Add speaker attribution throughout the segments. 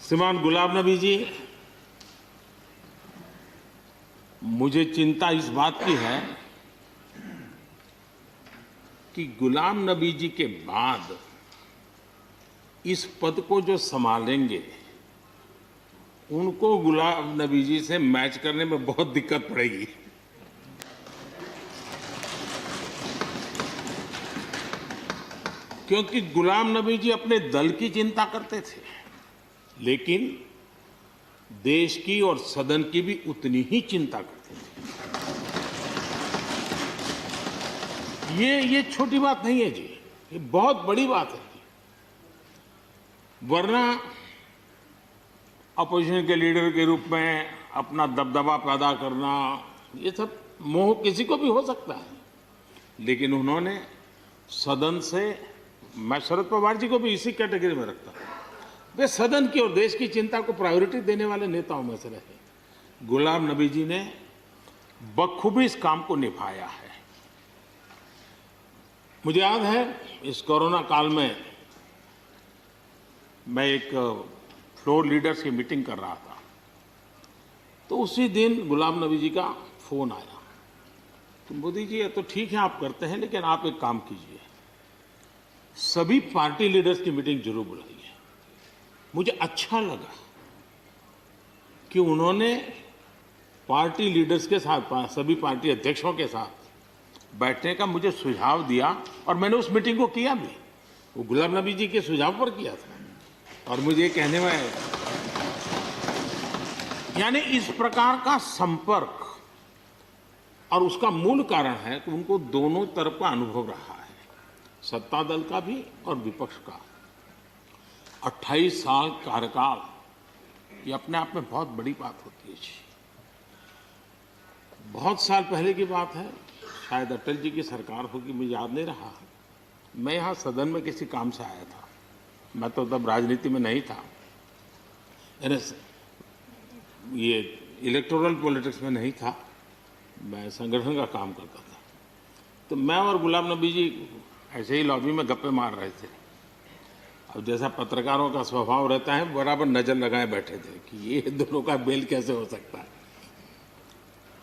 Speaker 1: श्रीमान गुलाम नबी जी, मुझे चिंता इस बात की है कि गुलाम नबी जी के बाद इस पद को जो संभालेंगे उनको गुलाम नबी जी से मैच करने में बहुत दिक्कत पड़ेगी। क्योंकि गुलाम नबी जी अपने दल की चिंता करते थे, लेकिन देश की और सदन की भी उतनी ही चिंता करते थे। ये छोटी बात नहीं है जी, ये बहुत बड़ी बात है। वरना अपोजिशन के लीडर के रूप में अपना दबदबा पैदा करना, ये सब मोह किसी को भी हो सकता है, लेकिन उन्होंने सदन से, मैं शरद पवार जी को भी इसी कैटेगरी में रखता हूं, वे सदन की और देश की चिंता को प्रायोरिटी देने वाले नेताओं में से रहे। गुलाम नबी जी ने बखूबी इस काम को निभाया है। मुझे याद है इस कोरोना काल में मैं एक फ्लोर लीडर्स की मीटिंग कर रहा था, तो उसी दिन गुलाम नबी जी का फोन आया। तो मोदी जी, ये तो ठीक है आप करते हैं, लेकिन आप एक काम कीजिए, सभी पार्टी लीडर्स की मीटिंग जरूर बुलाइए। मुझे अच्छा लगा कि उन्होंने पार्टी लीडर्स के साथ, सभी पार्टी अध्यक्षों के साथ बैठने का मुझे सुझाव दिया, और मैंने उस मीटिंग को किया भी। वो गुलाम नबी जी के सुझाव पर किया था, और मुझे कहने में, यानी इस प्रकार का संपर्क, और उसका मूल कारण है कि उनको दोनों तरफ का अनुभव रहा है, सत्ता दल का भी और विपक्ष का। 28 साल कार्यकाल, ये अपने आप में बहुत बड़ी बात होती है जी। बहुत साल पहले की बात है, शायद अटल जी की सरकार होगी, मुझे याद नहीं रहा। मैं यहाँ सदन में किसी काम से आया था, मैं तो तब राजनीति में नहीं था, ये इलेक्टोरल पॉलिटिक्स में नहीं था, मैं संगठन का काम करता था। तो मैं और गुलाम नबी जी ऐसे ही लॉबी में गप्पे मार रहे थे। अब जैसा पत्रकारों का स्वभाव रहता है, बराबर नजर लगाए बैठे थे कि ये दोनों का मेल कैसे हो सकता है।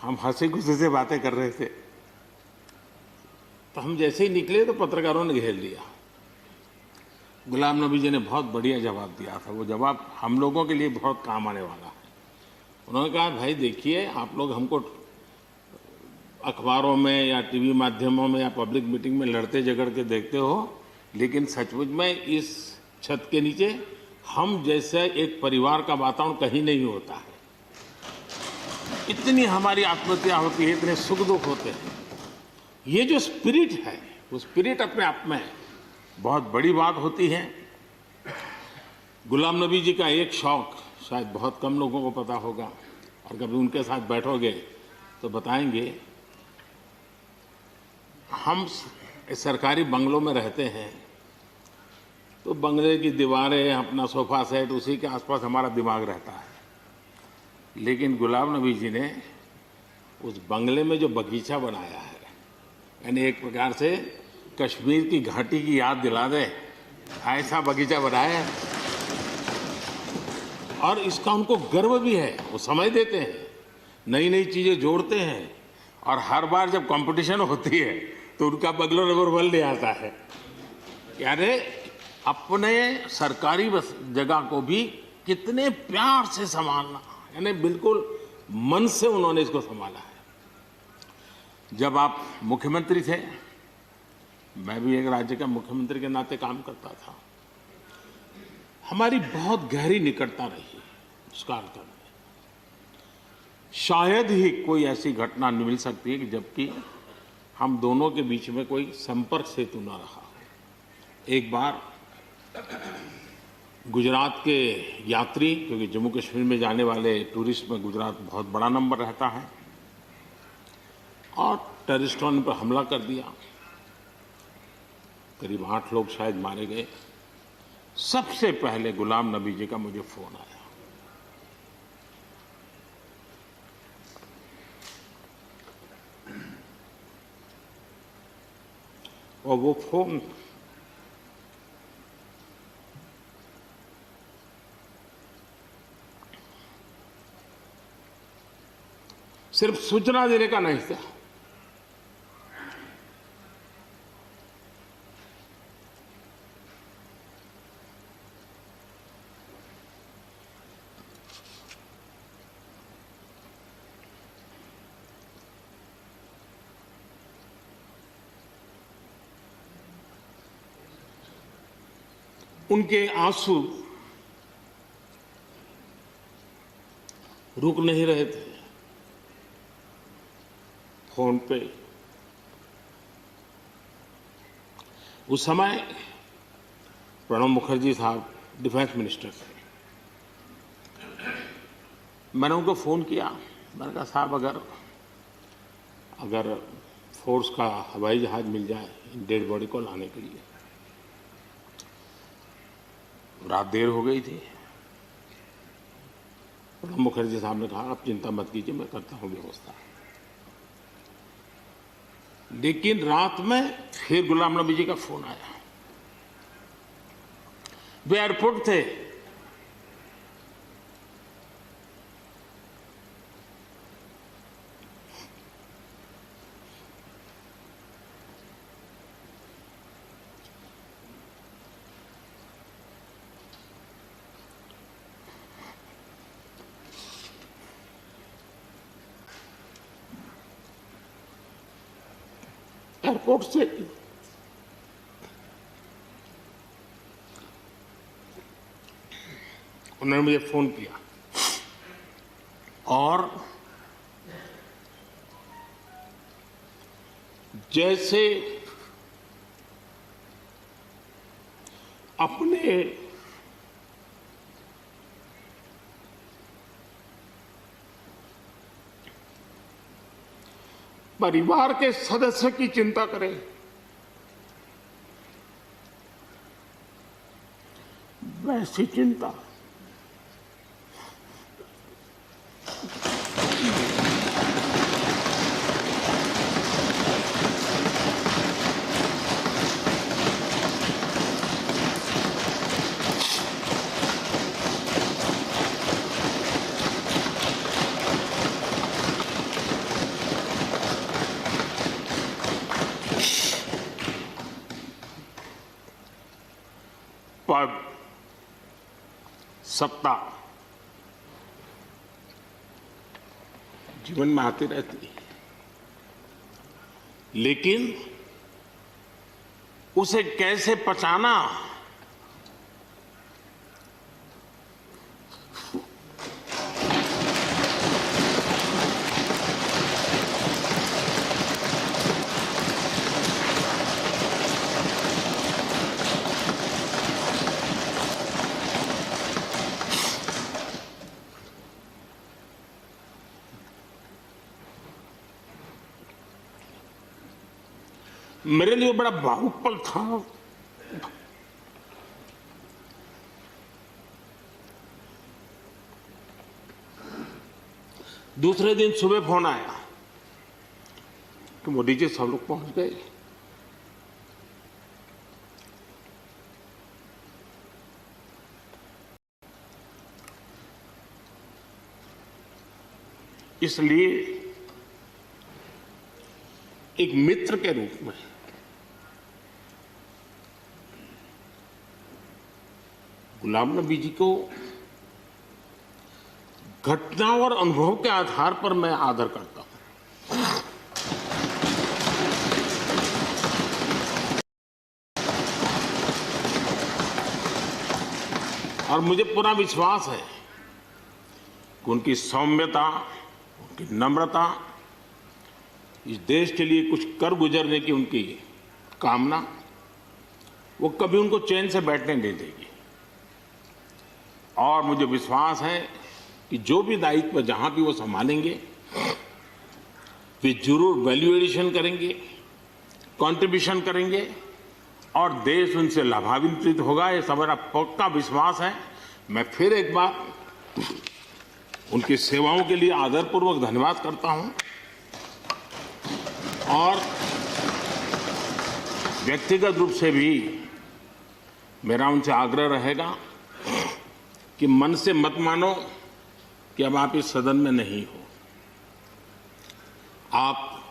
Speaker 1: हम हंसी खुशी से बातें कर रहे थे, तो हम जैसे ही निकले तो पत्रकारों ने घेर लिया। गुलाम नबी जी ने बहुत बढ़िया जवाब दिया था। वो जवाब हम लोगों के लिए बहुत काम आने वाला है। उन्होंने कहा, भाई देखिए, आप लोग हमको अखबारों में या टीवी माध्यमों में या पब्लिक मीटिंग में लड़ते झगड़ के देखते हो, लेकिन सचमुच में इस छत के नीचे हम जैसे एक परिवार का वातावरण कहीं नहीं होता है। इतनी हमारी आत्महत्या होती है, इतने सुख दुख होते हैं। ये जो स्पिरिट है, वो स्पिरिट अपने आप में बहुत बड़ी बात होती है। गुलाम नबी जी का एक शौक शायद बहुत कम लोगों को पता होगा, और कभी उनके साथ बैठोगे तो बताएंगे, हम सरकारी बंगलों में रहते हैं, तो बंगले की दीवारें, अपना सोफा सेट, उसी के आसपास हमारा दिमाग रहता है। लेकिन गुलाम नबी जी ने उस बंगले में जो बगीचा बनाया है, यानी एक प्रकार से कश्मीर की घाटी की याद दिला दे, ऐसा बगीचा बनाया है। और इसका उनको गर्व भी है, वो समय देते हैं, नई नई चीजें जोड़ते हैं, और हर बार जब कंपटीशन होती है तो उनका बंगला नंबर 1 ले आता है। यानी अपने सरकारी जगह को भी कितने प्यार से संभालना, यानी बिल्कुल मन से उन्होंने इसको संभाला है। जब आप मुख्यमंत्री थे, मैं भी एक राज्य का मुख्यमंत्री के नाते काम करता था, हमारी बहुत गहरी निकटता रही उस कार्यकाल में। शायद ही कोई ऐसी घटना मिल सकती है कि जबकि हम दोनों के बीच में कोई संपर्क सेतु न रहा हो। एक बार गुजरात के यात्री, क्योंकि जम्मू कश्मीर में जाने वाले टूरिस्ट में गुजरात बहुत बड़ा नंबर रहता है, और टेररिस्टों ने पर हमला कर दिया, करीब 8 लोग शायद मारे गए। सबसे पहले गुलाम नबी जी का मुझे फोन आया। और वो फोन सिर्फ सूचना देने का नहीं था, उनके आंसू रुक नहीं रहे थे। फोन पे उस समय प्रणब मुखर्जी साहब डिफेंस मिनिस्टर थे। मैंने उनको फोन किया, मैंने कहा साहब अगर फोर्स का हवाई जहाज मिल जाए डेड बॉडी को लाने के लिए। रात देर हो गई थी। प्रणब मुखर्जी साहब ने कहा आप चिंता मत कीजिए, मैं करता हूं व्यवस्था। लेकिन रात में फिर गुलाम नबी जी का फोन आया। वे एयरपोर्ट थे। एयरपोर्ट से उन्होंने मुझे फोन किया और जैसे अपने परिवार के सदस्य की चिंता करें, वैसी चिंता पद, सत्ता जीवन में आती रहती है, लेकिन उसे कैसे पचाना, मेरे लिए बड़ा भावुक पल था। दूसरे दिन सुबह फोन आया कि मोदी जी सब लोग पहुंच गए। इसलिए एक मित्र के रूप में गुलाम नबी जी को घटना और अनुभव के आधार पर मैं आदर करता हूं। और मुझे पूरा विश्वास है कि उनकी सौम्यता, उनकी नम्रता, इस देश के लिए कुछ कर गुजरने की उनकी कामना, वो कभी उनको चैन से बैठने नहीं देगी। और मुझे विश्वास है कि जो भी दायित्व जहां भी वो संभालेंगे, वे जरूर वैल्यू एडिशन करेंगे, कंट्रीब्यूशन करेंगे और देश उनसे लाभान्वित होगा। ये सब मेरा पक्का विश्वास है। मैं फिर एक बार उनकी सेवाओं के लिए आदरपूर्वक धन्यवाद करता हूं और व्यक्तिगत रूप से भी मेरा उनसे आग्रह रहेगा कि मन से मत मानो कि अब आप इस सदन में नहीं हो। आप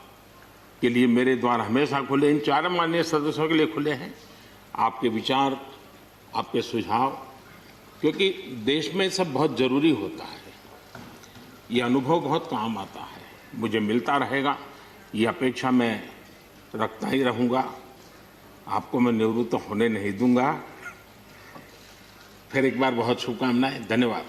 Speaker 1: के लिए मेरे द्वार हमेशा खुले, इन चारों माननीय सदस्यों के लिए खुले हैं। आपके विचार, आपके सुझाव, क्योंकि देश में सब बहुत जरूरी होता है, ये अनुभव बहुत काम आता है, मुझे मिलता रहेगा, ये अपेक्षा मैं रखता ही रहूँगा। आपको मैं निवृत्त होने नहीं दूंगा। फिर एक बार बहुत शुभकामनाएं, धन्यवाद।